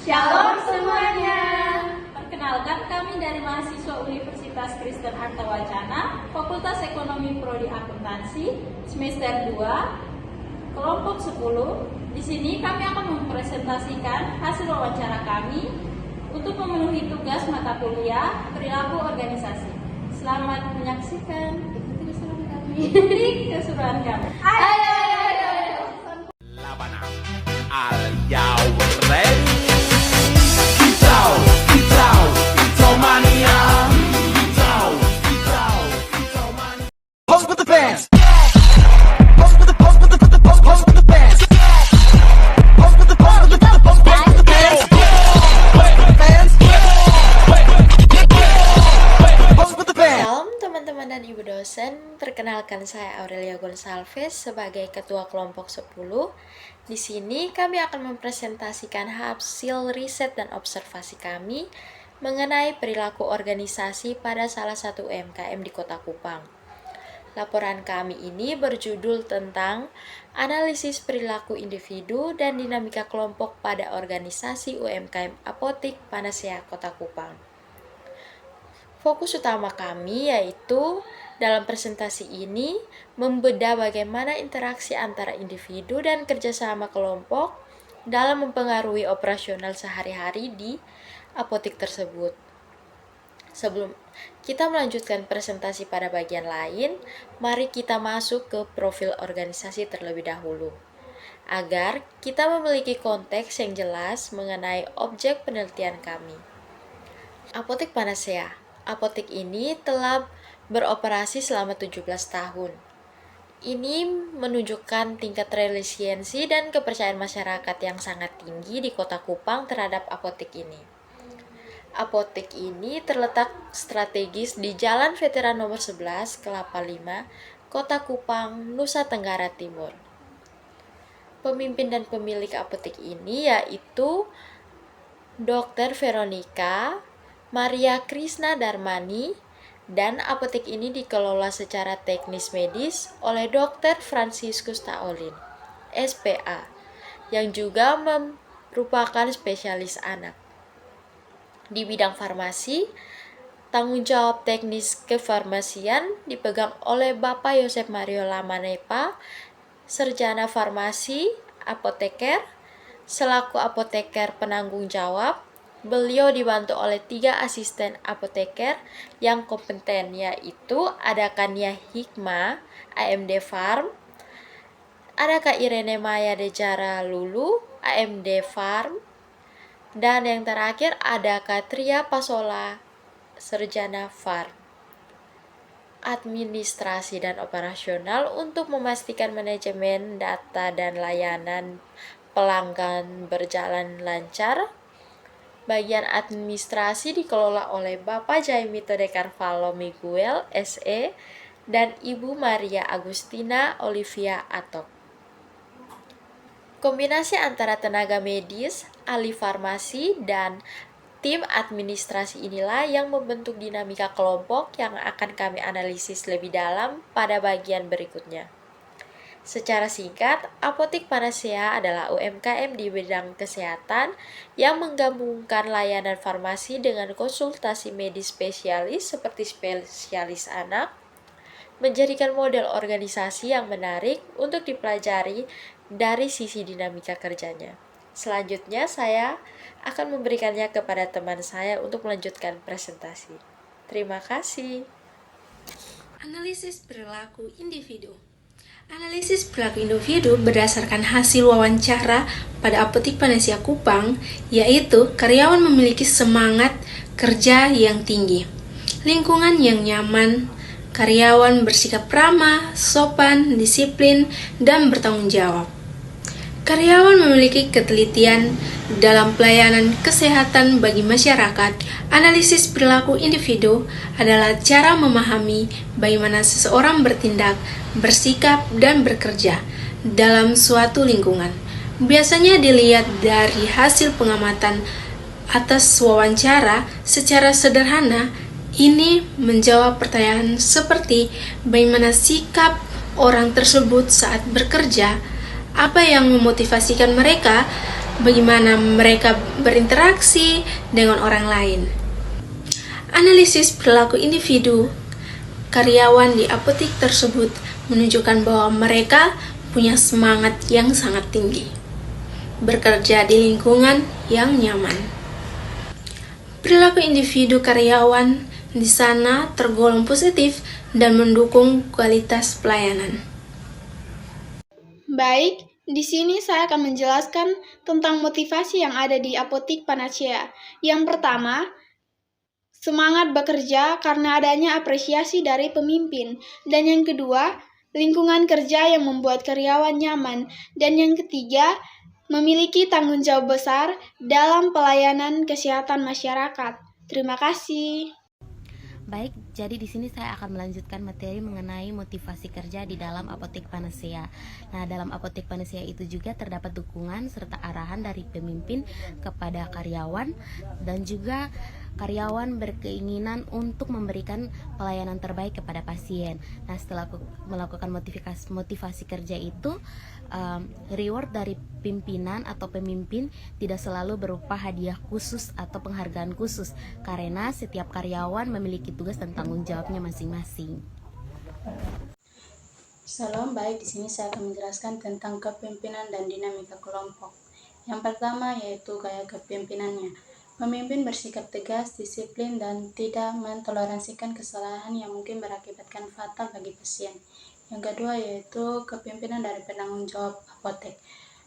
Shalom semuanya. Perkenalkan, kami dari mahasiswa Universitas Kristen Arta Wacana, Fakultas Ekonomi Prodi Akuntansi, semester 2, kelompok 10. Di sini kami akan mempresentasikan hasil wawancara kami untuk memenuhi tugas mata kuliah perilaku organisasi. Selamat menyaksikan. Ikuti keseruan kami. Keseruan kami. Ayo. Labanang, are you ready? It's mania. Pose with the bands. Pose with the bands. Pose with the bands. Pose with the bands. Pose with the bands. Pose with the bands. Salam teman-teman dan ibu dosen, perkenalkan saya Aurelia Gonsalves sebagai ketua kelompok 10. Di sini kami akan mempresentasikan hasil riset dan observasi kami mengenai perilaku organisasi pada salah satu UMKM di Kota Kupang. Laporan kami ini berjudul tentang analisis perilaku individu dan dinamika kelompok pada organisasi UMKM Apotik Panacea Kota Kupang. Fokus utama kami yaitu dalam presentasi ini membedah bagaimana interaksi antara individu dan kerjasama kelompok dalam mempengaruhi operasional sehari-hari di apotik tersebut. Sebelum kita melanjutkan presentasi pada bagian lain, mari kita masuk ke profil organisasi terlebih dahulu, agar kita memiliki konteks yang jelas mengenai objek penelitian kami. Apotik Panacea. Apotik ini telah beroperasi selama 17 tahun. Ini menunjukkan tingkat resiliensi dan kepercayaan masyarakat yang sangat tinggi di Kota Kupang terhadap apotik ini. Apotik ini terletak strategis di Jalan Veteran nomor 11, Kelapa 5, Kota Kupang, Nusa Tenggara Timur. Pemimpin dan pemilik apotik ini yaitu Dr. Veronica Maria Krisna Darmani, dan apotek ini dikelola secara teknis medis oleh Dr. Franciscus Taolin, SPA, yang juga merupakan spesialis anak. Di bidang farmasi, tanggung jawab teknis kefarmasian dipegang oleh Bapak Yosep Mario Lamanepa, Sarjana Farmasi, Apoteker, selaku apoteker penanggung jawab. Beliau dibantu oleh 3 asisten apoteker yang kompeten, yaitu ada Kania Hikmah, AMD Farm, ada Kak Irene Maya Dejara Lulu, AMD Farm, dan yang terakhir ada Kak Tria Pasola, Sarjana Farm. Administrasi dan operasional untuk memastikan manajemen data dan layanan pelanggan berjalan lancar. Bagian administrasi dikelola oleh Bapak Jaimito de Carvalho Miguel, SE, dan Ibu Maria Agustina Olivia Atok. Kombinasi antara tenaga medis, ahli farmasi, dan tim administrasi inilah yang membentuk dinamika kelompok yang akan kami analisis lebih dalam pada bagian berikutnya. Secara singkat, Apotik Panacea adalah UMKM di bidang kesehatan yang menggabungkan layanan farmasi dengan konsultasi medis spesialis seperti spesialis anak, menjadikan model organisasi yang menarik untuk dipelajari dari sisi dinamika kerjanya. Selanjutnya, saya akan memberikannya kepada teman saya untuk melanjutkan presentasi. Terima kasih. Analisis perilaku individu. Analisis perilaku individu berdasarkan hasil wawancara pada Apotik Panacea Kupang, yaitu karyawan memiliki semangat kerja yang tinggi, lingkungan yang nyaman, karyawan bersikap ramah, sopan, disiplin, dan bertanggung jawab. Karyawan memiliki ketelitian dalam pelayanan kesehatan bagi masyarakat. Analisis perilaku individu adalah cara memahami bagaimana seseorang bertindak, bersikap, dan bekerja dalam suatu lingkungan. Biasanya dilihat dari hasil pengamatan atas wawancara. Secara sederhana, ini menjawab pertanyaan seperti bagaimana sikap orang tersebut saat bekerja, apa yang memotivasikan mereka, bagaimana mereka berinteraksi dengan orang lain. Analisis perilaku individu karyawan di apotek tersebut menunjukkan bahwa mereka punya semangat yang sangat tinggi, bekerja di lingkungan yang nyaman. Perilaku individu karyawan di sana tergolong positif dan mendukung kualitas pelayanan. Baik, di sini saya akan menjelaskan tentang motivasi yang ada di Apotik Panacea. Yang pertama, semangat bekerja karena adanya apresiasi dari pemimpin. Dan yang kedua, lingkungan kerja yang membuat karyawan nyaman. Dan yang ketiga, memiliki tanggung jawab besar dalam pelayanan kesehatan masyarakat. Terima kasih. Baik, jadi di sini saya akan melanjutkan materi mengenai motivasi kerja di dalam Apotek Panacea. Nah, dalam Apotek Panacea itu juga terdapat dukungan serta arahan dari pemimpin kepada karyawan, dan juga karyawan berkeinginan untuk memberikan pelayanan terbaik kepada pasien. Nah, setelah melakukan motivasi kerja itu, reward dari pimpinan atau pemimpin tidak selalu berupa hadiah khusus atau penghargaan khusus, karena setiap karyawan memiliki tugas dan tanggung jawabnya masing-masing. Salam, baik, di sini saya akan menjelaskan tentang kepemimpinan dan dinamika kelompok. Yang pertama yaitu gaya kepemimpinannya. Pemimpin bersikap tegas, disiplin, dan tidak mentoleransikan kesalahan yang mungkin berakibatkan fatal bagi pasien. Yang kedua yaitu kepemimpinan dari penanggung jawab apotek.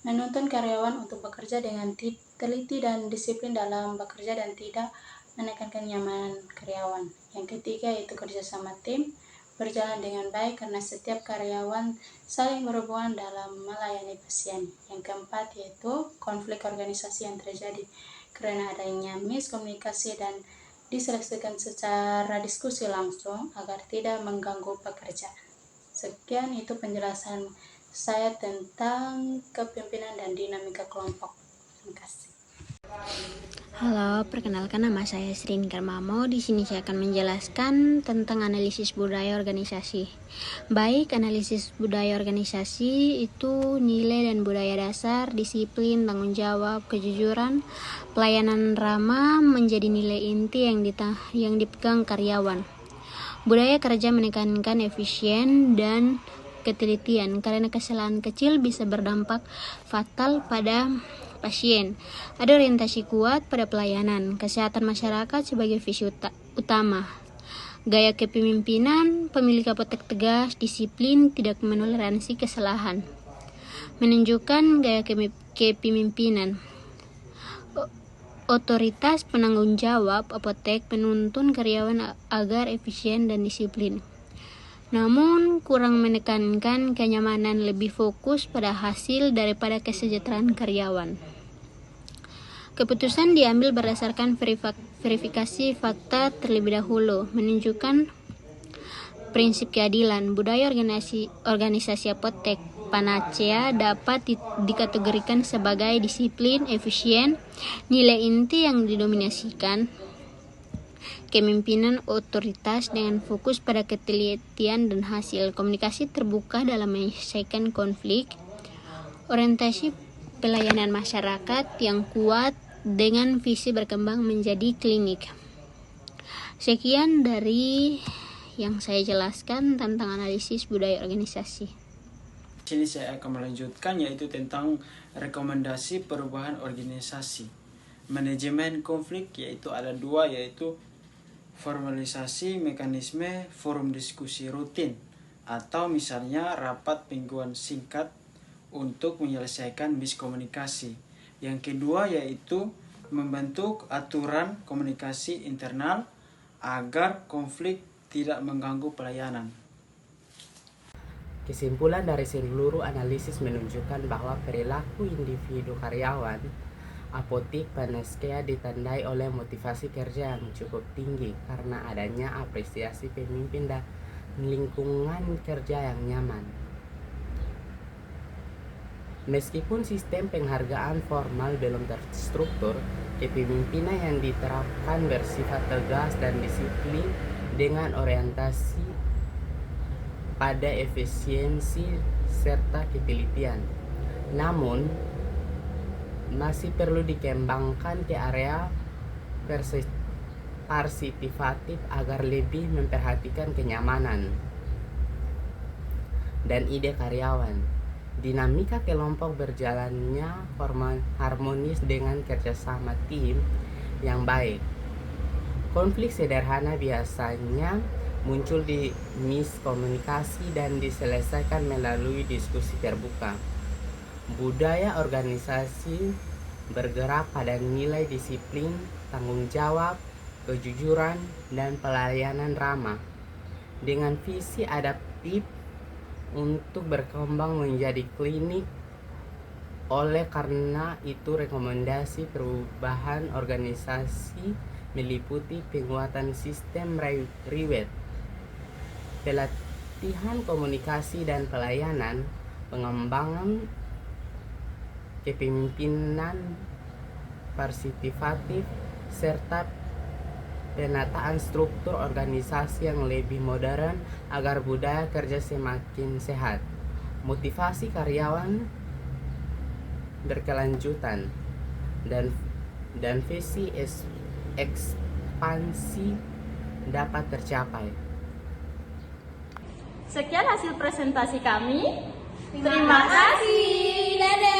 Menuntun karyawan untuk bekerja dengan teliti dan disiplin dalam bekerja dan tidak menekankan kenyamanan karyawan. Yang ketiga yaitu kerjasama tim, berjalan dengan baik karena setiap karyawan saling berhubungan dalam melayani pasien. Yang keempat yaitu konflik organisasi yang terjadi karena adanya miskomunikasi dan diselesaikan secara diskusi langsung agar tidak mengganggu pekerjaan. Sekian itu penjelasan saya tentang kepemimpinan dan dinamika kelompok. Terima kasih. Halo, perkenalkan nama saya Srin Karmamo. Di sini saya akan menjelaskan tentang analisis budaya organisasi. Baik, analisis budaya organisasi itu nilai dan budaya dasar, disiplin, tanggung jawab, kejujuran, pelayanan ramah menjadi nilai inti yang dipegang karyawan. Budaya kerja menekankan efisien dan ketelitian karena kesalahan kecil bisa berdampak fatal pada pasien. Ada orientasi kuat pada pelayanan, kesehatan masyarakat sebagai visi utama. Gaya kepemimpinan, pemilik apotek tegas, disiplin, tidak menoleransi kesalahan. Menunjukkan gaya kepemimpinan. Otoritas penanggung jawab apotek menuntun karyawan agar efisien dan disiplin. Namun kurang menekankan kenyamanan, lebih fokus pada hasil daripada kesejahteraan karyawan. Keputusan diambil berdasarkan verifikasi fakta terlebih dahulu, menunjukkan prinsip keadilan. Budaya organisasi apotek Panacea dapat dikategorikan sebagai disiplin, efisien, nilai inti yang didominasikan, kepemimpinan otoritas dengan fokus pada ketelitian dan hasil, komunikasi terbuka dalam menyelesaikan konflik, orientasi pelayanan masyarakat yang kuat dengan visi berkembang menjadi klinik. Sekian dari yang saya jelaskan tentang analisis budaya organisasi. Di sini saya akan melanjutkan yaitu tentang rekomendasi perubahan organisasi. Manajemen konflik yaitu ada dua, yaitu formalisasi mekanisme forum diskusi rutin atau misalnya rapat mingguan singkat untuk menyelesaikan miskomunikasi. Yang kedua yaitu membentuk aturan komunikasi internal agar konflik tidak mengganggu pelayanan. Kesimpulan dari seluruh analisis menunjukkan bahwa perilaku individu karyawan Apotek Panacea ditandai oleh motivasi kerja yang cukup tinggi karena adanya apresiasi pemimpin dan lingkungan kerja yang nyaman. Meskipun sistem penghargaan formal belum terstruktur, kepemimpinan yang diterapkan bersifat tegas dan disiplin dengan orientasi pada efisiensi serta ketelitian. Namun, masih perlu dikembangkan ke area partisipatif agar lebih memperhatikan kenyamanan dan ide karyawan. Dinamika kelompok berjalannya harmonis dengan kerjasama tim yang baik. Konflik sederhana biasanya muncul di miskomunikasi dan diselesaikan melalui diskusi terbuka. Budaya organisasi bergerak pada nilai disiplin, tanggung jawab, kejujuran, dan pelayanan ramah dengan visi adaptif untuk berkembang menjadi klinik. Oleh karena itu, rekomendasi perubahan organisasi meliputi penguatan sistem reward, pelatihan komunikasi dan pelayanan, pengembangan kepemimpinan partisipatif, serta penataan struktur organisasi yang lebih modern agar budaya kerja semakin sehat. Motivasi karyawan berkelanjutan dan visi ekspansi dapat tercapai. Sekian hasil presentasi kami. Terima kasih. Dadah.